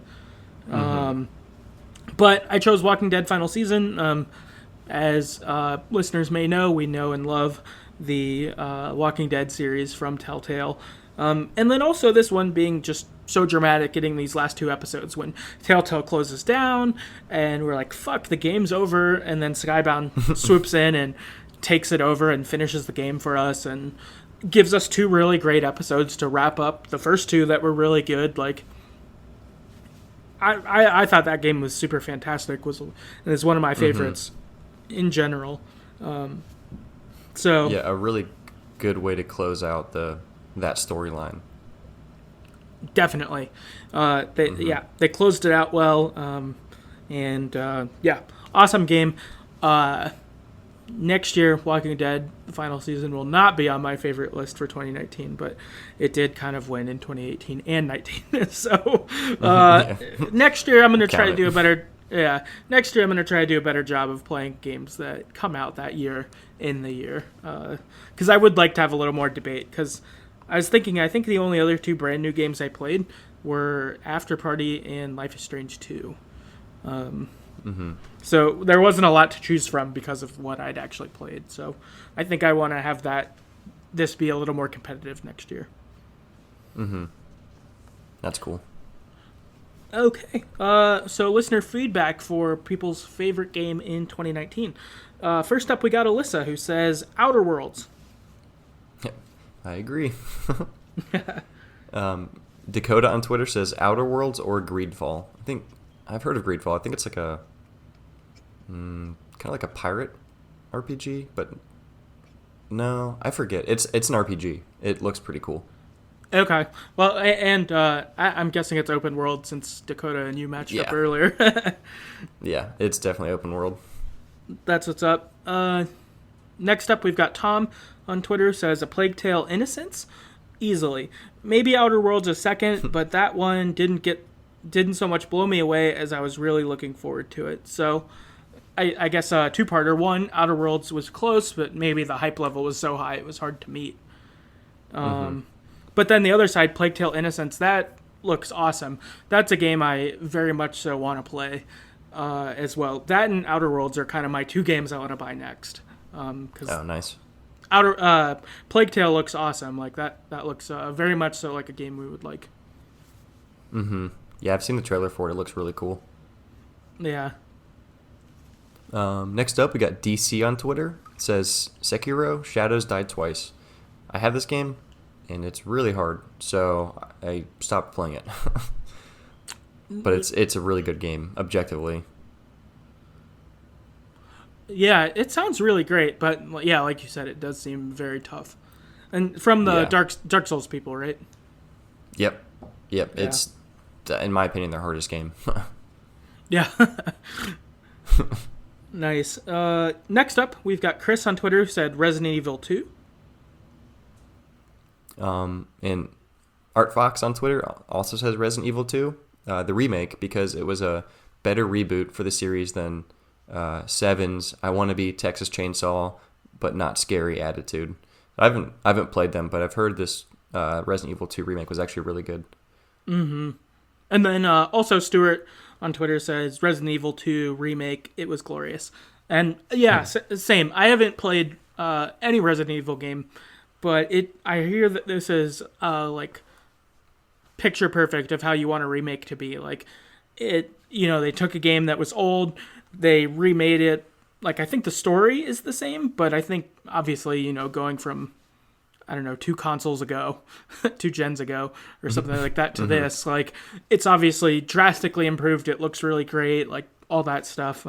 but I chose Walking Dead final season. As listeners may know, we know and love the Walking Dead series from Telltale. And then also this one being just so dramatic, getting these last 2 episodes when Telltale closes down and we're like, fuck, the game's over. And then Skybound swoops in and takes it over and finishes the game for us and gives us 2 really great episodes to wrap up the first 2 that were really good. Like, I thought that game was super fantastic, and it's one of my favorites in general. So yeah, a really good way to close out that storyline. Definitely. They closed it out well. Awesome game. Next year, Walking Dead, the final season, will not be on my favorite list for 2019, but it did kind of win in 2018 and 19. So next year, I'm going to try to do a better. Yeah, next year I'm going to try to do a better job of playing games that come out that year in the year, because I would like to have a little more debate. Because I was thinking, I think the only other 2 brand new games I played were After Party and Life is Strange 2. So there wasn't a lot to choose from because of what I'd actually played. So I think I want to have this be a little more competitive next year. That's cool. Okay. So listener feedback for people's favorite game in 2019. First up, we got Alyssa, who says Outer Worlds. I agree. Dakota on Twitter says Outer Worlds or Greedfall. I think I've heard of Greedfall. I think it's like a kind of like a pirate RPG, but no, I forget. It's an RPG. It looks pretty cool. Okay. Well, and I'm guessing it's open world since Dakota and you matched up earlier. Yeah, it's definitely open world. That's what's up. Next up, we've got Tom on Twitter, says A Plague Tale Innocence. Easily. Maybe Outer Worlds a second, but that one didn't so much blow me away as I was really looking forward to it. So I guess a 2-parter. One, Outer Worlds was close, but maybe the hype level was so high it was hard to meet. But then the other side, Plague Tale Innocence, that looks awesome. That's a game I very much so want to play. as well. That and Outer Worlds are kind of my 2 games I want to buy next. Cause Oh, nice. Plague Tale looks awesome. Like that looks very much so like a game we would like. Yeah, I've seen the trailer for it. It looks really cool. Yeah. Next up, we got DC on Twitter. It says, Sekiro, Shadows died twice. I have this game, and it's really hard, so I stopped playing it. But it's a really good game, objectively. Yeah, it sounds really great, but yeah, like you said, it does seem very tough. And from the Dark Souls people, right? Yep. Yeah. It's, in my opinion, their hardest game. Yeah. Nice. Next up, we've got Chris on Twitter who said Resident Evil 2. And Art Fox on Twitter also says Resident Evil 2, the remake, because it was a better reboot for the series than 7's I Want to Be Texas Chainsaw, but not scary attitude. I haven't played them, but I've heard this Resident Evil 2 remake was actually really good. Mm-hmm. And then also Stuart on Twitter says Resident Evil 2 remake, it was glorious. And yeah, same. I haven't played any Resident Evil game, but I hear that this is like picture perfect of how you want a remake to be. Like they took a game that was old, they remade it. Like I think the story is the same, but I think obviously, going from 2 consoles ago, 2 gens ago, or something like that to this. Like, it's obviously drastically improved. It looks really great, like all that stuff.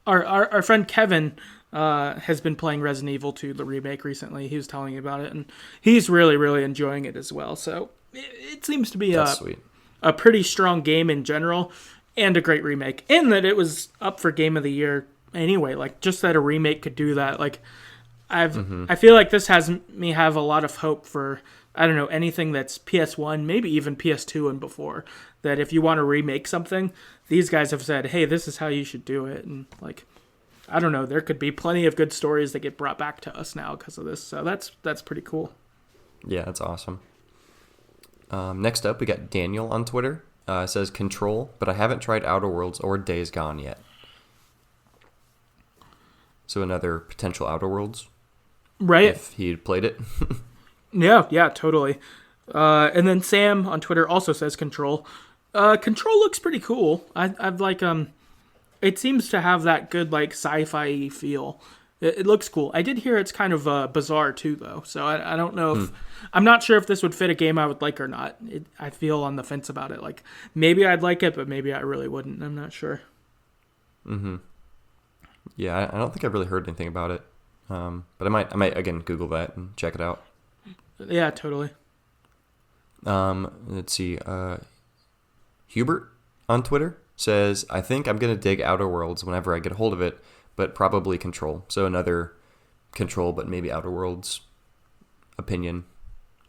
Our friend Kevin has been playing Resident Evil 2, the remake, recently. He was telling me about it, and he's really, really enjoying it as well. So it seems to be a pretty strong game in general, and a great remake. And that it was up for Game of the Year anyway. Like, just that a remake could do that, like. I feel like this has me have a lot of hope for, anything that's PS1, maybe even PS2 and before. That if you want to remake something, these guys have said, hey, this is how you should do it. And, there could be plenty of good stories that get brought back to us now because of this. So that's pretty cool. Yeah, that's awesome. Next up, we got Daniel on Twitter. It says Control, but I haven't tried Outer Worlds or Days Gone yet. So another potential Outer Worlds. Right. If he'd played it. Yeah, totally. And then Sam on Twitter also says Control. Control looks pretty cool. I've it seems to have that good sci-fi feel. It looks cool. I did hear it's kind of bizarre too, though. So I don't know if I'm not sure if this would fit a game I would like or not. I feel on the fence about it. Like maybe I'd like it, but maybe I really wouldn't. I'm not sure. Yeah, I don't think I've really heard anything about it. But I might again Google that and check it out. Yeah, totally. Let's see. Hubert on Twitter says, I think I'm gonna dig Outer Worlds whenever I get a hold of it, but probably Control. So another Control, but maybe Outer Worlds opinion.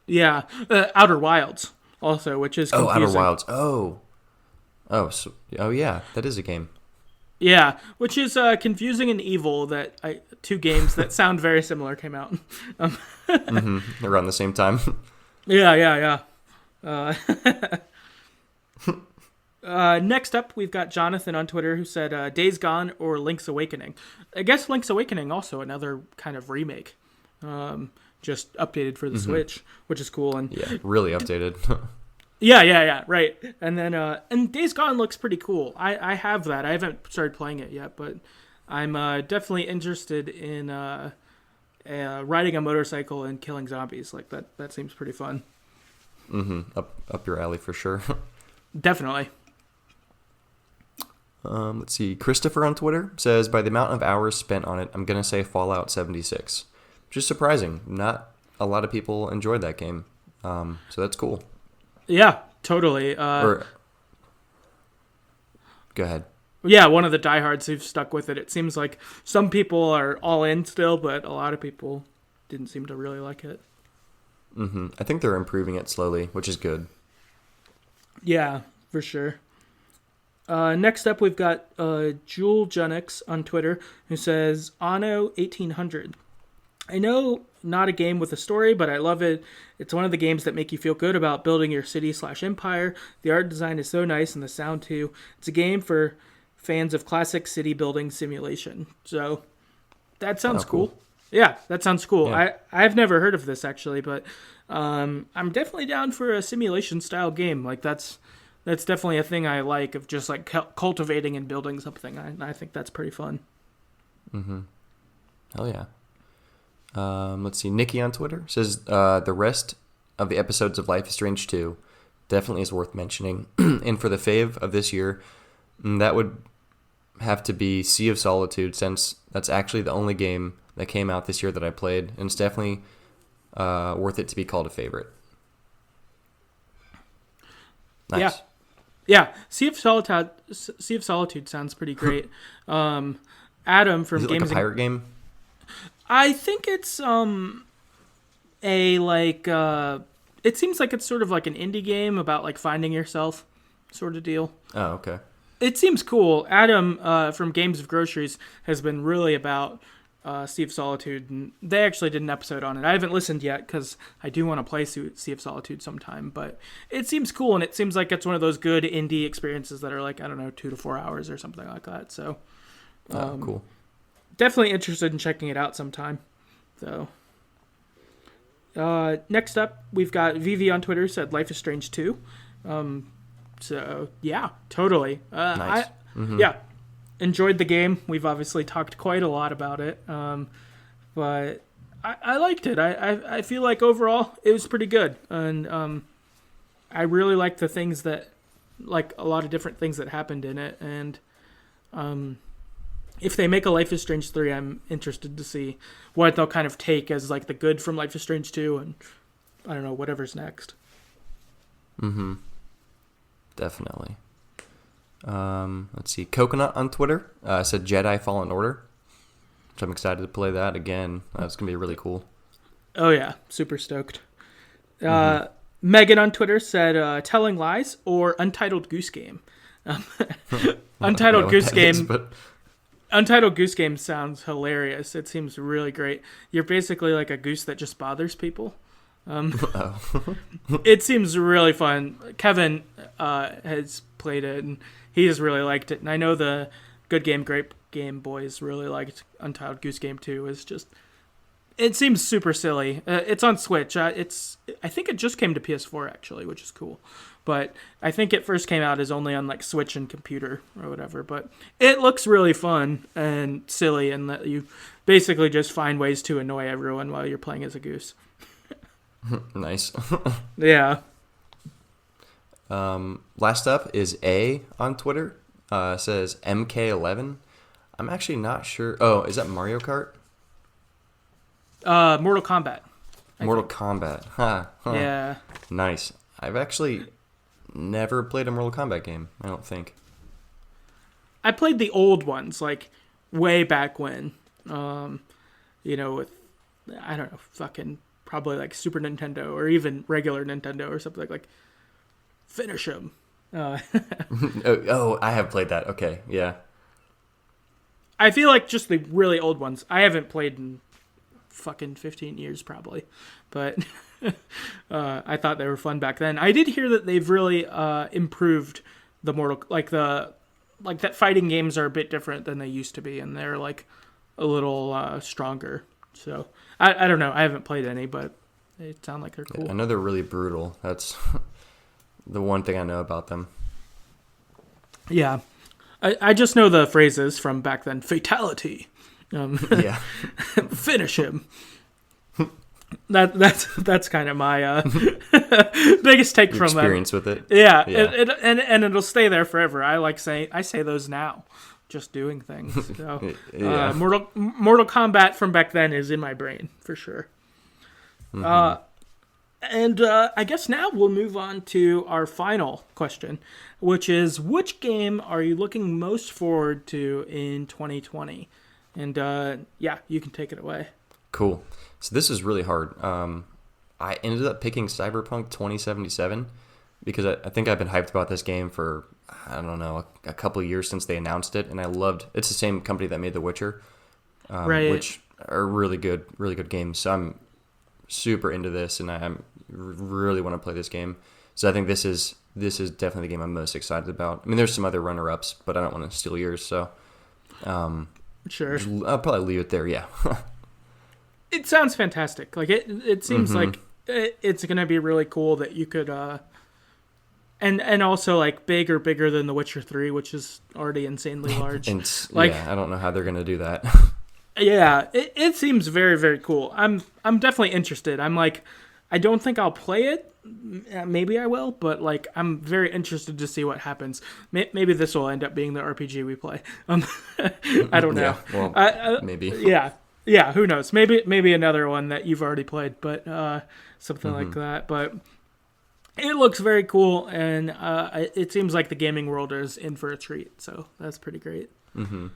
Yeah, Outer Wilds also, which is confusing. Outer Wilds. Oh yeah, that is a game. Yeah, which is confusing and evil that 2 games that sound very similar came out. Around the same time. Yeah. Next up, we've got Jonathan on Twitter who said Days Gone or Link's Awakening. I guess Link's Awakening also another kind of remake, just updated for the Switch, which is cool. And yeah, really updated. Yeah, right. And then and Days Gone looks pretty cool. I have that. I haven't started playing it yet, but I'm definitely interested in riding a motorcycle and killing zombies. Like that seems pretty fun. Up your alley for sure. Definitely. Let's see. Christopher on Twitter says, by the amount of hours spent on it, I'm gonna say Fallout 76, which is surprising. Not a lot of people enjoyed that game, so that's cool. Yeah, totally. Go ahead. Yeah, one of the diehards who've stuck with it. It seems like some people are all in still, but a lot of people didn't seem to really like it. I think they're improving it slowly, which is good. Yeah, for sure. Next up, we've got Jewel Junix on Twitter who says Anno 1800. I know not a game with a story, but I love it. It's one of the games that make you feel good about building your city/empire. The art design is so nice and the sound too. It's a game for fans of classic city building simulation. So that sounds cool. Yeah, that sounds cool. Yeah. I've never heard of this actually, but I'm definitely down for a simulation style game. Like that's definitely a thing I like, of just like cultivating and building something. I think that's pretty fun. Hell yeah. Let's see. Nikki on Twitter says the rest of the episodes of Life is Strange 2 definitely is worth mentioning. And for the fave of this year, that would have to be Sea of Solitude, since that's actually the only game that came out this year that I played, and it's definitely worth it to be called a favorite. Nice. Yeah. Sea of Solitude sounds pretty great. Adam from Is it Games like a pirate game? I think it's a like it seems like it's sort of like an indie game about like finding yourself sort of deal. Oh, okay. It seems cool. Adam from Games of Groceries has been really about Sea of Solitude, and they actually did an episode on it. I haven't listened yet because I do want to play Sea of Solitude sometime, but it seems cool, and it seems like it's one of those good indie experiences that are like, I don't know, 2 to 4 hours or something like that. So Cool. definitely interested in checking it out sometime. So next up, we've got VV on Twitter said Life is Strange 2. So yeah, totally. Nice. Yeah, enjoyed the game. We've obviously talked quite a lot about it, but I liked it. I feel like overall it was pretty good, and I really liked the things that, like a lot of different things that happened in it, and if they make a Life is Strange 3, I'm interested to see what they'll kind of take as like the good from Life is Strange 2, and I don't know, whatever's next. Definitely. Let's see. Coconut on Twitter said Jedi Fallen Order, which I'm excited to play that again. That's going to be really cool. Oh yeah, super stoked. Megan on Twitter said Telling Lies or Untitled Goose Game. Untitled Goose Game. Untitled Goose Game sounds hilarious. It seems really great. You're basically like a goose that just bothers people. It seems really fun. Kevin has played it, and he has really liked it. And I know the Good Game, Great Game boys really liked Untitled Goose Game too. It seems super silly. It's on Switch. I think it just came to PS4 actually, which is cool. But I think it first came out as only on like Switch and computer or whatever. But it looks really fun and silly, and that you basically just find ways to annoy everyone while you're playing as a goose. Nice. Yeah. Last up is A on Twitter. Says MK11. I'm actually not sure. Oh, is that Mario Kart? Mortal Kombat. Mortal Kombat. Huh. Yeah. Nice. I've actually never played a Mortal Kombat game, I don't think. I played the old ones, like way back when. With, I don't know, fucking probably like Super Nintendo or even regular Nintendo or something like finish them. Oh, I have played that. Okay, yeah. I feel like just the really old ones. I haven't played in fucking 15 years probably, but I thought they were fun back then. I did hear that they've really improved the that fighting games are a bit different than they used to be, and they're like a little stronger. So I don't know. I haven't played any, but they sound like they're cool. I know they're really brutal. That's the one thing I know about them. Yeah. I just know the phrases from back then. Fatality. Yeah. Finish him. That's kind of my biggest take Your from experience with it. Yeah, Yeah. And it'll stay there forever. I say those now, just doing things. So, Yeah. Mortal Kombat from back then is in my brain for sure. And I guess now we'll move on to our final question, which is, which game are you looking most forward to in 2020? And yeah, you can take it away. Cool. So this is really hard. I ended up picking Cyberpunk 2077 because I think I've been hyped about this game for, I don't know, a couple of years since they announced it, and I loved. It's the same company that made The Witcher, Right. which are really good games. So I'm super into this, and I'm really want to play this game. So I think this is definitely the game I'm most excited about. I mean, there's some other runner-ups, but I don't want to steal yours. So Sure. I'll probably leave it there. Yeah. It sounds fantastic. Like it seems like it's gonna be really cool that you could and also like bigger than The Witcher 3, which is already insanely large. And Like yeah, I don't know how they're gonna do that. yeah, it seems very, very cool. I'm definitely interested. I'm like, I don't think I'll play it. Maybe I will, but like I'm very interested to see what happens. Maybe this will end up being the RPG we play. I don't know. Yeah, well, maybe. Yeah. Who knows? Maybe another one that you've already played, but something like that. But it looks very cool, and it seems like the gaming world is in for a treat. So that's pretty great. Mm-hmm.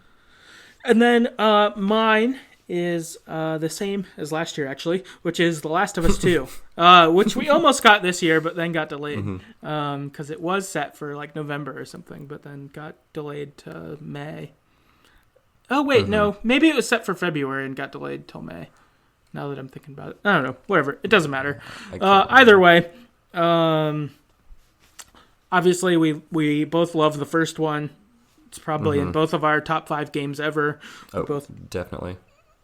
And then mine is the same as last year, actually, which is The Last of Us 2, which we almost got this year, but then got delayed because it was set for like November or something, but then got delayed to May. Oh, wait, no. Maybe it was set for February and got delayed till May. Now that I'm thinking about it. I don't know. Whatever. It doesn't matter. Either way, obviously we both love the first one. It's probably in both of our top 5 games ever. Oh, both, definitely.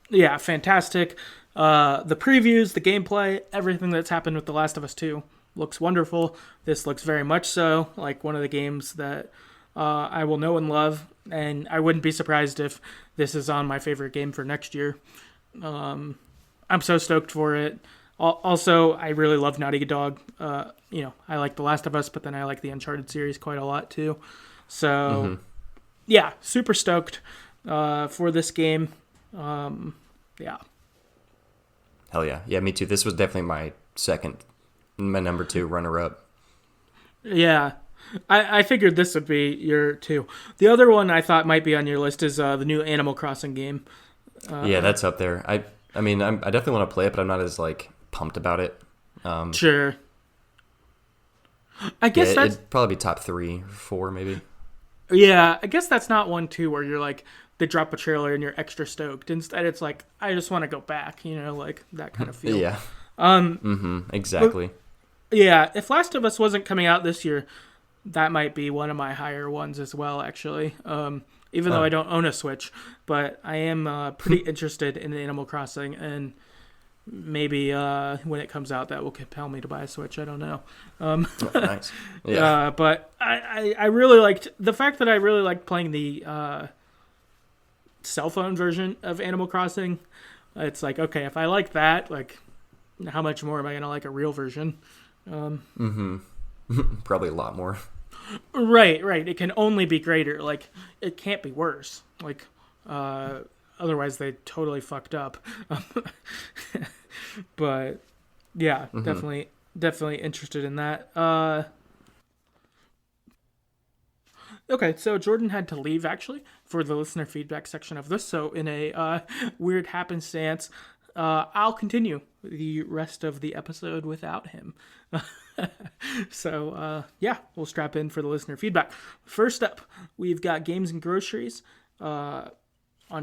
yeah, fantastic. The previews, the gameplay, everything that's happened with The Last of Us 2 looks wonderful. This looks very much so like one of the games that I will know and love, and I wouldn't be surprised if this is on my favorite game for next year. I'm so stoked for it. Also, I really love Naughty Dog. I like The Last of Us, but then I like the Uncharted series quite a lot too. So, yeah, super stoked for this game. Yeah. Hell yeah. Yeah, me too. This was definitely my number 2 runner-up. Yeah. I figured this would be your 2. The other one I thought might be on your list is the new Animal Crossing game. Yeah, that's up there. I mean, I definitely want to play it, but I'm not as like pumped about it. Sure. I guess that's it'd probably be top 3 or 4 maybe. Yeah, I guess that's not one too where you're like they drop a trailer and you're extra stoked. Instead, it's like I just want to go back, like that kind of feel. Yeah. Exactly. Yeah, if Last of Us wasn't coming out this year, that might be one of my higher ones as well, actually. Even though I don't own a Switch, but I am pretty interested in Animal Crossing, and maybe when it comes out, that will compel me to buy a Switch. I don't know. Nice. Yeah. But I really liked the fact that I really liked playing the cell phone version of Animal Crossing. It's like, okay, if I like that, like, how much more am I gonna like a real version? Probably a lot more. Right. It can only be greater. Like, it can't be worse. Like, otherwise they totally fucked up. But yeah, definitely interested in that. Okay, so Jordan had to leave actually for the listener feedback section of this. So in a weird happenstance, I'll continue the rest of the episode without him. So, yeah, we'll strap in for the listener feedback. First up, we've got Games and Groceries on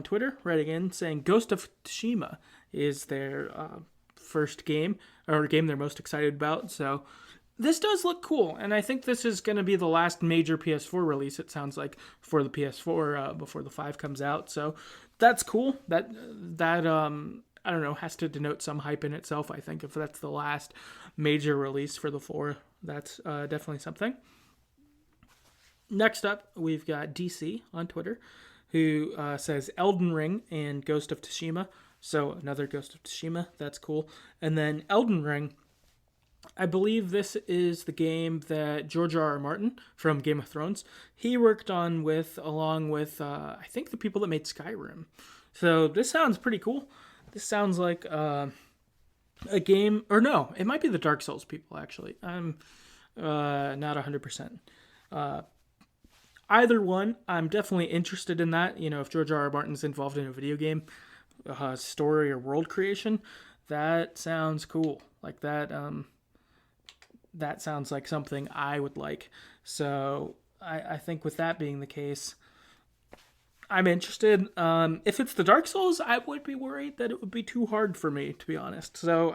Twitter writing in saying Ghost of Tsushima is their first game, or game they're most excited about. So this does look cool, and I think this is going to be the last major PS4 release, it sounds like, for the PS4 before the 5 comes out. So that's cool. That I don't know, has to denote some hype in itself, I think. If that's the last major release for the 4, that's definitely something. Next up, we've got DC on Twitter, who says Elden Ring and Ghost of Tsushima. So another Ghost of Tsushima, that's cool. And then Elden Ring, I believe this is the game that George R.R. Martin from Game of Thrones, he worked on along with, I think, the people that made Skyrim. So this sounds pretty cool. This sounds like a game, or no, it might be the Dark Souls people, actually. I'm not 100%. Either one, I'm definitely interested in that. If George R.R. Martin's involved in a video game, story or world creation, that sounds cool. Like that, that sounds like something I would like. So I think with that being the case, I'm interested. If it's the Dark Souls, I would be worried that it would be too hard for me, to be honest. So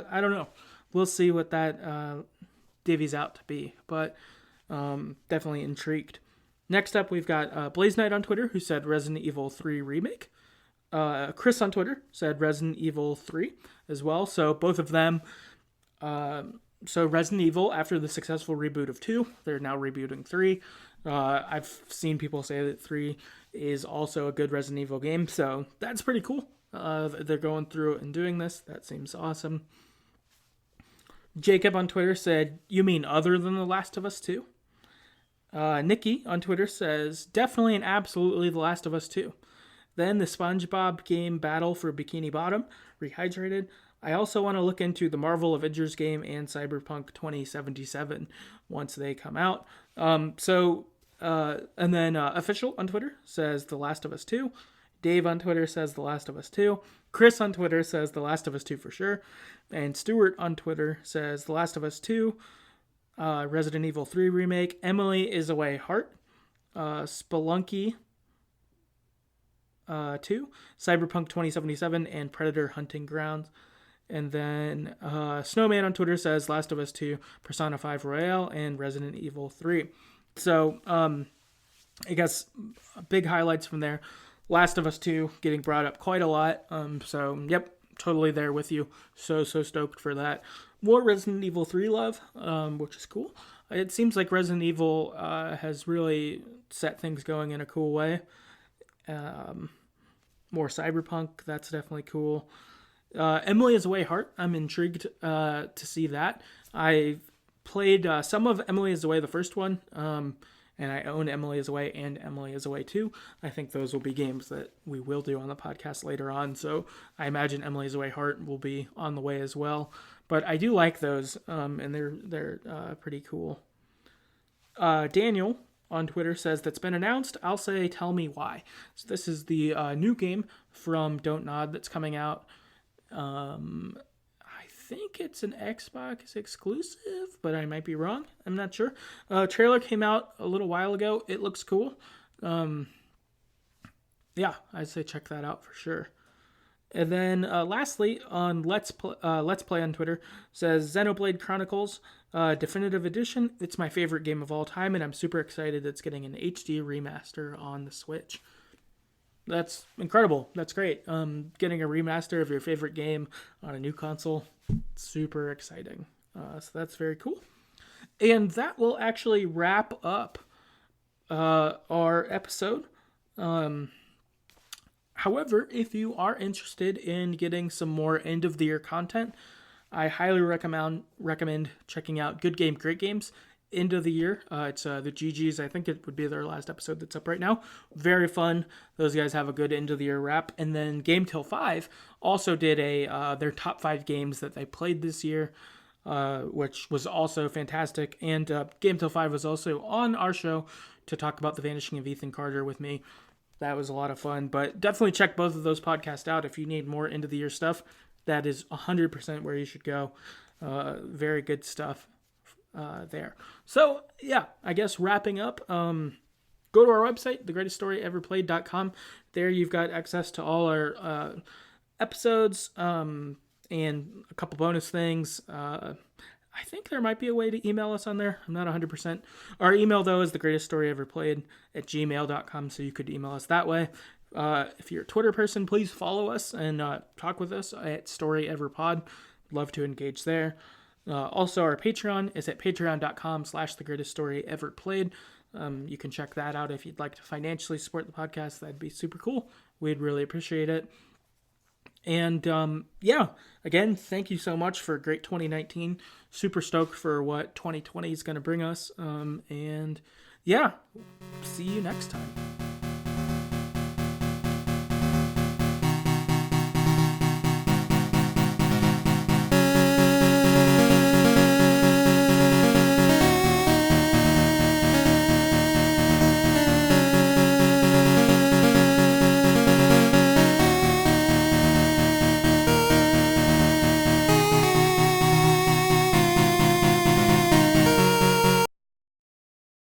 I don't know. We'll see what that divvies out to be, but definitely intrigued. Next up, we've got Blaze Knight on Twitter, who said Resident Evil 3 Remake. Chris on Twitter said Resident Evil 3 as well. So both of them. So Resident Evil, after the successful reboot of 2, they're now rebooting 3. I've seen people say that 3 is also a good Resident Evil game, so that's pretty cool. They're going through it and doing this. That seems awesome. Jacob on Twitter said, "You mean other than The Last of Us 2?" Nikki on Twitter says, "Definitely and absolutely The Last of Us 2. Then the SpongeBob game Battle for Bikini Bottom, Rehydrated. I also want to look into the Marvel Avengers game and Cyberpunk 2077 once they come out." And then Official on Twitter says The Last of Us 2. Dave on Twitter says The Last of Us 2. Chris on Twitter says The Last of Us 2 for sure. And Stuart on Twitter says The Last of Us 2, Resident Evil 3 Remake, Emily is Away Heart, Spelunky 2, Cyberpunk 2077, and Predator Hunting Grounds. And then Snowman on Twitter says Last of Us 2, Persona 5 Royale, and Resident Evil 3. So, I guess big highlights from there. Last of Us 2 getting brought up quite a lot. So, yep, totally there with you. So stoked for that. More Resident Evil 3 love, which is cool. It seems like Resident Evil has really set things going in a cool way. More Cyberpunk, that's definitely cool. Emily is Away Heart, I'm intrigued to see that. I played some of Emily is Away, the first one, and I own Emily is Away and Emily is Away 2. I think those will be games that we will do on the podcast later on, so I imagine Emily is Away Heart will be on the way as well. But I do like those, and they're pretty cool. Daniel on Twitter says, "That's been announced. I'll say, tell me why." So this is the new game from Don't Nod that's coming out. I think it's an Xbox exclusive, but I might be wrong. I'm not sure. Trailer came out a little while ago. It looks cool. Yeah, I'd say check that out for sure. And then lastly, on Let's Play on Twitter, says Xenoblade Chronicles Definitive Edition. It's my favorite game of all time, and I'm super excited it's getting an HD remaster on the Switch. That's incredible. That's great. Getting a remaster of your favorite game on a new console, super exciting. So that's very cool. And that will actually wrap up our episode. However, if you are interested in getting some more end-of-the-year content, I highly recommend checking out Good Game, Great Games end of the year. It's the GGs. I think it would be their last episode that's up right now. Very fun. Those guys have a good end of the year wrap. And then Game Till 5 also did their top 5 games that they played this year, which was also fantastic. And Game Till 5 was also on our show to talk about The Vanishing of Ethan Carter with me. That was a lot of fun. But definitely check both of those podcasts out if you need more end of the year stuff. That is 100% where you should go. Very good stuff there. So, yeah, I guess wrapping up, go to our website, TheGreatestStoryEverPlayed.com. There you've got access to all our episodes and a couple bonus things. I think there might be a way to email us on there. I'm not 100%. Our email, though, is TheGreatestStoryEverPlayed@gmail.com, so you could email us that way. If you're a Twitter person, please follow us and talk with us at StoryEverPod. Love to engage there. Also, our Patreon is at patreon.com/TheGreatestStoryEverPlayed. You can check that out if you'd like to financially support the podcast. That'd be super cool. We'd really appreciate it. And yeah, again, thank you so much for a great 2019. Super stoked for what 2020 is going to bring us. And yeah, see you next time.